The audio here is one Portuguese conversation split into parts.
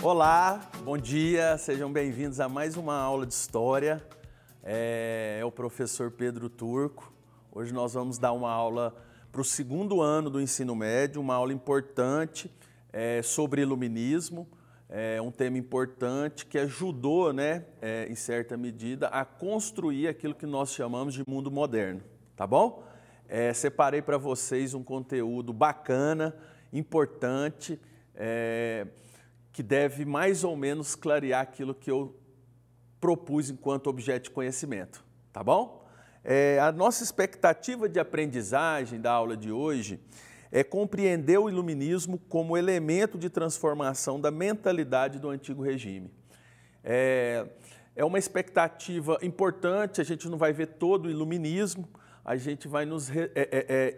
Olá, bom dia, sejam bem-vindos a mais uma aula de História. É o professor Pedro Turco. Hoje nós vamos dar uma aula para o segundo ano do ensino médio, uma aula importante sobre iluminismo, um tema importante que ajudou, em certa medida, a construir aquilo que nós chamamos de mundo moderno, tá bom? Separei para vocês um conteúdo bacana, importante, que deve mais ou menos clarear aquilo que eu propus enquanto objeto de conhecimento, tá bom? A nossa expectativa de aprendizagem da aula de hoje é compreender o iluminismo como elemento de transformação da mentalidade do antigo regime. É uma expectativa importante, a gente não vai ver todo o iluminismo, a gente vai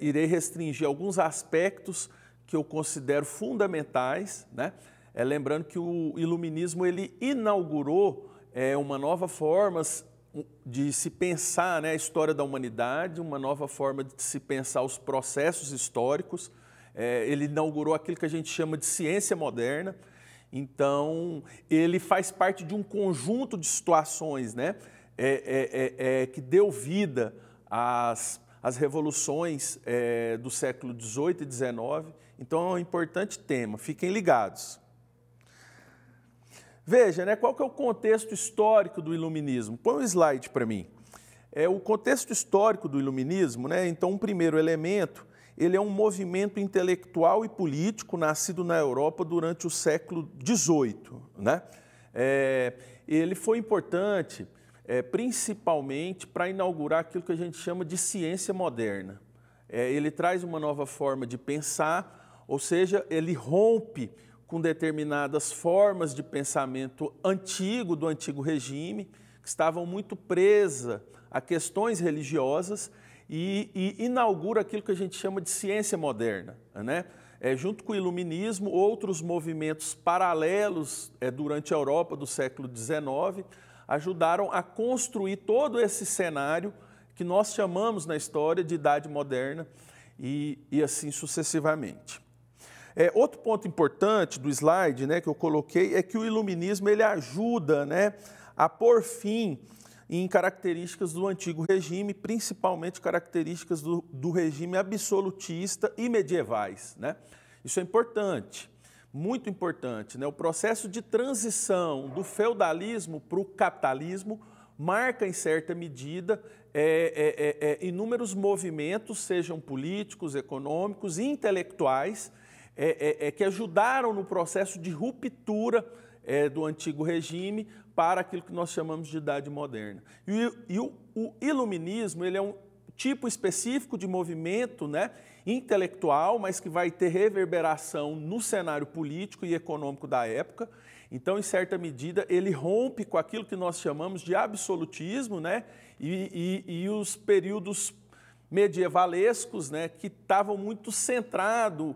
irei restringir alguns aspectos que eu considero fundamentais, né? Lembrando que o iluminismo ele inaugurou uma nova forma de se pensar, a história da humanidade, uma nova forma de se pensar os processos históricos. Ele inaugurou aquilo que a gente chama de ciência moderna. Então, ele faz parte de um conjunto de situações, que deu vida às revoluções do século XVIII e XIX. Então, é um importante tema. Fiquem ligados. Veja, qual que é o contexto histórico do iluminismo? Põe um slide para mim. O contexto histórico do iluminismo, então, um primeiro elemento, ele é um movimento intelectual e político nascido na Europa durante o século XVIII. Ele foi importante, principalmente, para inaugurar aquilo que a gente chama de ciência moderna. Ele traz uma nova forma de pensar, ou seja, ele rompe com determinadas formas de pensamento antigo, do antigo regime, que estavam muito presas a questões religiosas e inaugura aquilo que a gente chama de ciência moderna. Junto com o iluminismo, outros movimentos paralelos durante a Europa do século XIX ajudaram a construir todo esse cenário que nós chamamos na história de Idade Moderna e assim sucessivamente. Outro ponto importante do slide que eu coloquei é que o iluminismo ele ajuda a pôr fim em características do antigo regime, principalmente características do regime absolutista e medievais. Isso é importante, muito importante. O processo de transição do feudalismo para o capitalismo marca, em certa medida, inúmeros movimentos, sejam políticos, econômicos e intelectuais, que ajudaram no processo de ruptura do antigo regime para aquilo que nós chamamos de Idade Moderna. E o iluminismo ele é um tipo específico de movimento intelectual, mas que vai ter reverberação no cenário político e econômico da época. Então, em certa medida, ele rompe com aquilo que nós chamamos de absolutismo e os períodos medievalescos que estavam muito centrados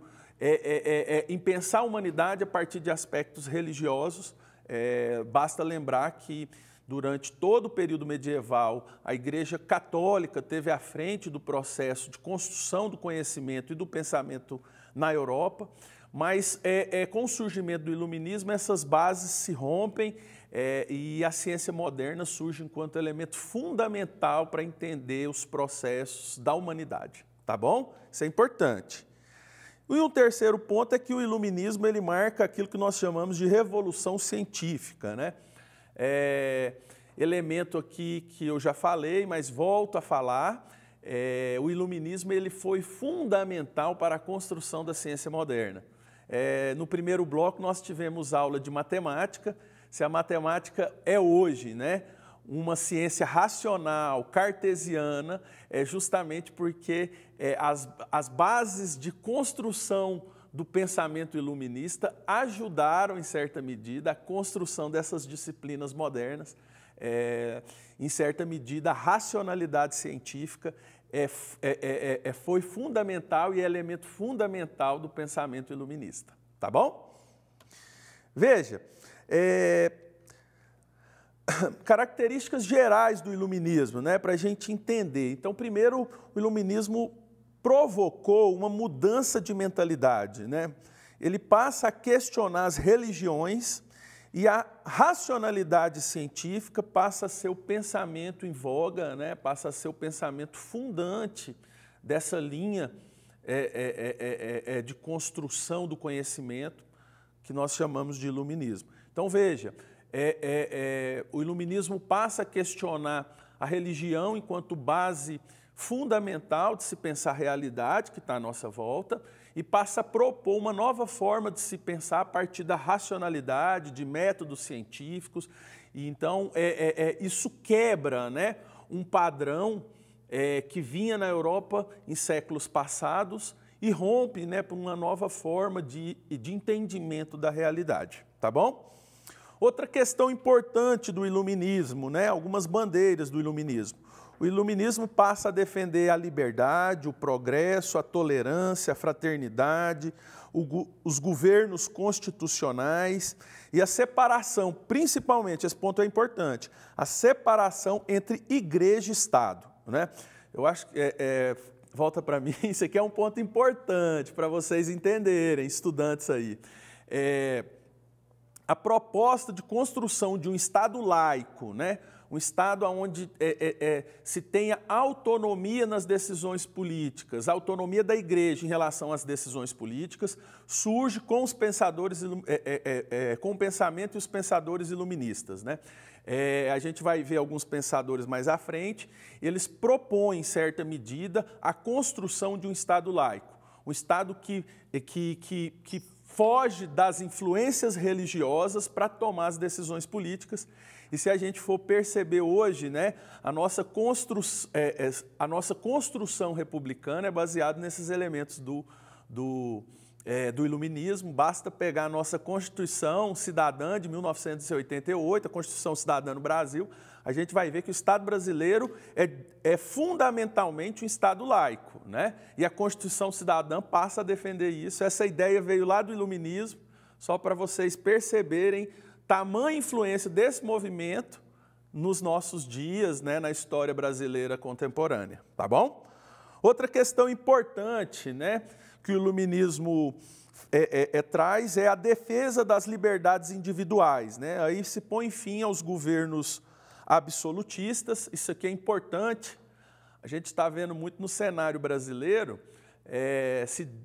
em pensar a humanidade a partir de aspectos religiosos. Basta lembrar que durante todo o período medieval a Igreja Católica teve à frente do processo de construção do conhecimento e do pensamento na Europa, mas com o surgimento do iluminismo essas bases se rompem e a ciência moderna surge enquanto elemento fundamental para entender os processos da humanidade, tá bom? Isso é importante. E um terceiro ponto é que o iluminismo ele marca aquilo que nós chamamos de revolução científica. Elemento aqui que eu já falei, mas volto a falar, o iluminismo ele foi fundamental para a construção da ciência moderna. No primeiro bloco nós tivemos aula de matemática, se a matemática é hoje, uma ciência racional, cartesiana, justamente porque as bases de construção do pensamento iluminista ajudaram, em certa medida, a construção dessas disciplinas modernas. Em certa medida, a racionalidade científica foi fundamental e é elemento fundamental do pensamento iluminista. Tá bom? Veja, características gerais do iluminismo, para a gente entender. Então, primeiro, o iluminismo provocou uma mudança de mentalidade. Ele passa a questionar as religiões E a racionalidade científica passa a ser o pensamento em voga, né? Passa a ser o pensamento fundante dessa linha de construção do conhecimento que nós chamamos de iluminismo. Então, veja, o iluminismo passa a questionar a religião enquanto base fundamental de se pensar a realidade que está à nossa volta e passa a propor uma nova forma de se pensar a partir da racionalidade, de métodos científicos. E então, isso quebra, né, um padrão que vinha na Europa em séculos passados e rompe, né, por uma nova forma de entendimento da realidade, tá bom? Outra questão importante do iluminismo, né, algumas bandeiras do iluminismo. O iluminismo passa a defender a liberdade, o progresso, a tolerância, a fraternidade, os governos constitucionais e a separação, principalmente, esse ponto é importante, a separação entre igreja e Estado, né? Eu acho que, volta para mim, isso aqui é um ponto importante para vocês entenderem, estudantes aí. A proposta de construção de um Estado laico, né? Um Estado onde se tenha autonomia nas decisões políticas, autonomia da igreja em relação às decisões políticas, surge com os pensadores, com o pensamento e os pensadores iluministas, né? A gente vai ver alguns pensadores mais à frente, eles propõem, em certa medida, a construção de um Estado laico, um Estado que foge das influências religiosas para tomar as decisões políticas. E se a gente for perceber hoje, né, a nossa construção republicana é baseada nesses elementos do iluminismo. Basta pegar a nossa Constituição Cidadã de 1988, a Constituição Cidadã no Brasil, a gente vai ver que o Estado brasileiro é fundamentalmente um Estado laico, né? E a Constituição Cidadã passa a defender isso. Essa ideia veio lá do iluminismo, só para vocês perceberem tamanha influência desse movimento nos nossos dias, né, na história brasileira contemporânea, tá bom? Outra questão importante, né, que o iluminismo traz é a defesa das liberdades individuais, né? Aí se põe fim aos governos absolutistas, isso aqui é importante, a gente está vendo muito no cenário brasileiro,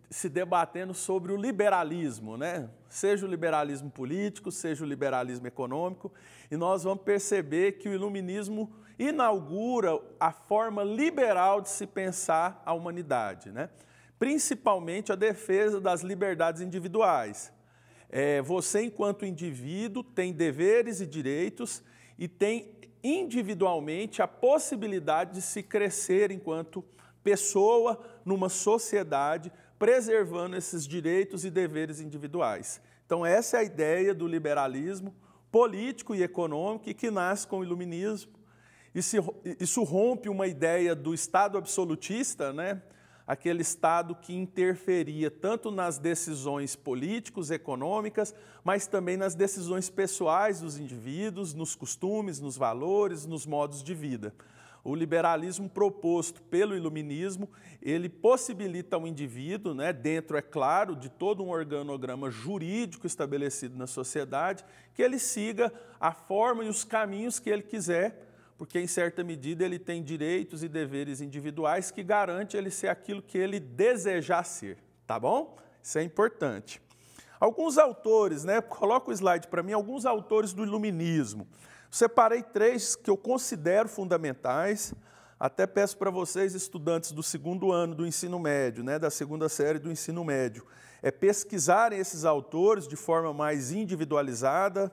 se debatendo sobre o liberalismo, né? Seja o liberalismo político, seja o liberalismo econômico, e nós vamos perceber que o iluminismo inaugura a forma liberal de se pensar a humanidade, né? Principalmente a defesa das liberdades individuais. Você, enquanto indivíduo, tem deveres e direitos e tem individualmente a possibilidade de se crescer enquanto pessoa numa sociedade, preservando esses direitos e deveres individuais. Então, essa é a ideia do liberalismo político e econômico que nasce com o iluminismo. Isso rompe uma ideia do Estado absolutista, né? Aquele Estado que interferia tanto nas decisões políticas, econômicas, mas também nas decisões pessoais dos indivíduos, nos costumes, nos valores, nos modos de vida. O liberalismo proposto pelo iluminismo, ele possibilita ao indivíduo, né, dentro, é claro, de todo um organograma jurídico estabelecido na sociedade, que ele siga a forma e os caminhos que ele quiser, porque, em certa medida, ele tem direitos e deveres individuais que garante ele ser aquilo que ele desejar ser, tá bom? Isso é importante. Alguns autores, né, coloca o slide para mim, alguns autores do iluminismo. Separei 3 que eu considero fundamentais, até peço para vocês, estudantes do 2º ano do ensino médio, né, da 2ª série do ensino médio, pesquisarem esses autores de forma mais individualizada,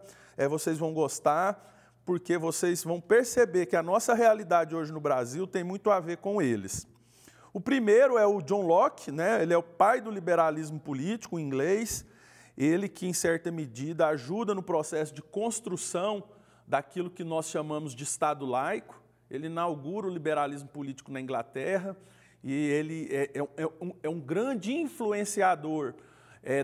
vocês vão gostar, porque vocês vão perceber que a nossa realidade hoje no Brasil tem muito a ver com eles. O primeiro é o John Locke, né? Ele é o pai do liberalismo político inglês, ele que, em certa medida, ajuda no processo de construção daquilo que nós chamamos de Estado laico. Ele inaugura o liberalismo político na Inglaterra e ele é um grande influenciador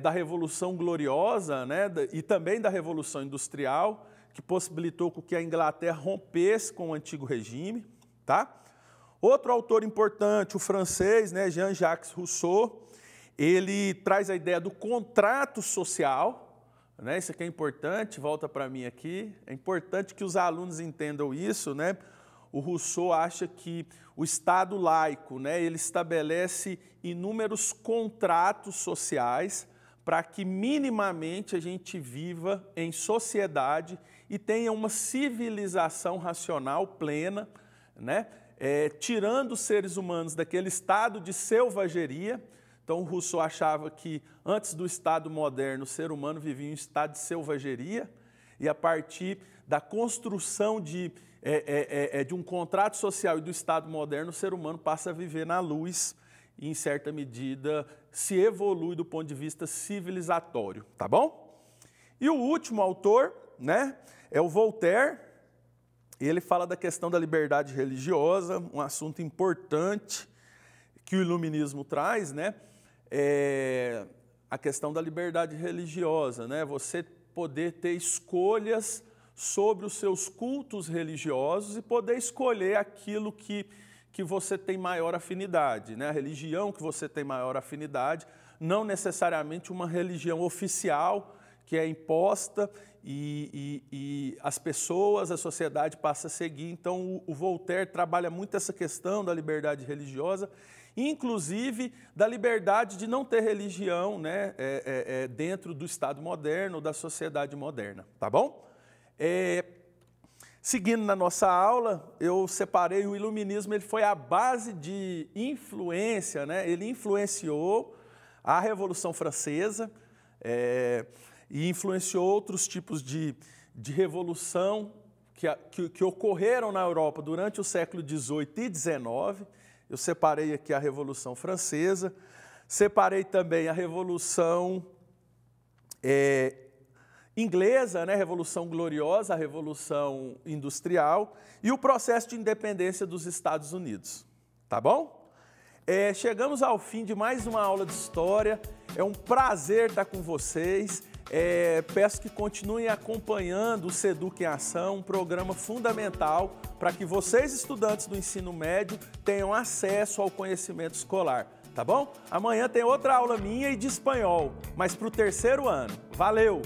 da Revolução Gloriosa, né? E também da Revolução Industrial, que possibilitou que a Inglaterra rompesse com o antigo regime, tá? Outro autor importante, o francês, né, Jean-Jacques Rousseau, ele traz a ideia do contrato social, né? Isso aqui é importante, volta para mim aqui. É importante que os alunos entendam isso, né? O Rousseau acha que o Estado laico, né, ele estabelece inúmeros contratos sociais para que minimamente a gente viva em sociedade e tenha uma civilização racional plena, né? Tirando os seres humanos daquele estado de selvageria. Então, o Rousseau achava que antes do Estado moderno, o ser humano vivia em um estado de selvageria e a partir da construção de um contrato social e do Estado moderno, o ser humano passa a viver na luz e, em certa medida, se evolui do ponto de vista civilizatório, tá bom? E o último autor, né, é o Voltaire. Ele fala da questão da liberdade religiosa, um assunto importante que o iluminismo traz, né? A questão da liberdade religiosa, né? Você poder ter escolhas sobre os seus cultos religiosos e poder escolher aquilo que você tem maior afinidade, né? A religião que você tem maior afinidade, não necessariamente uma religião oficial que é imposta e as pessoas, a sociedade passa a seguir. Então, o Voltaire trabalha muito essa questão da liberdade religiosa, inclusive da liberdade de não ter religião, né, dentro do Estado moderno, da sociedade moderna, tá bom? Seguindo na nossa aula, eu separei o iluminismo, ele foi a base de influência, né? Ele influenciou a Revolução Francesa e influenciou outros tipos de revolução que ocorreram na Europa durante o século XVIII e XIX. Eu separei aqui a Revolução Francesa, separei também a Revolução inglesa, né? Revolução Gloriosa, a Revolução Industrial e o processo de independência dos Estados Unidos. Tá bom? Chegamos ao fim de mais uma aula de História. É um prazer estar com vocês. Peço que continuem acompanhando o SEDUC em Ação, um programa fundamental para que vocês, estudantes do ensino médio, tenham acesso ao conhecimento escolar. Tá bom? Amanhã tem outra aula minha e de espanhol, mas para o terceiro ano. Valeu!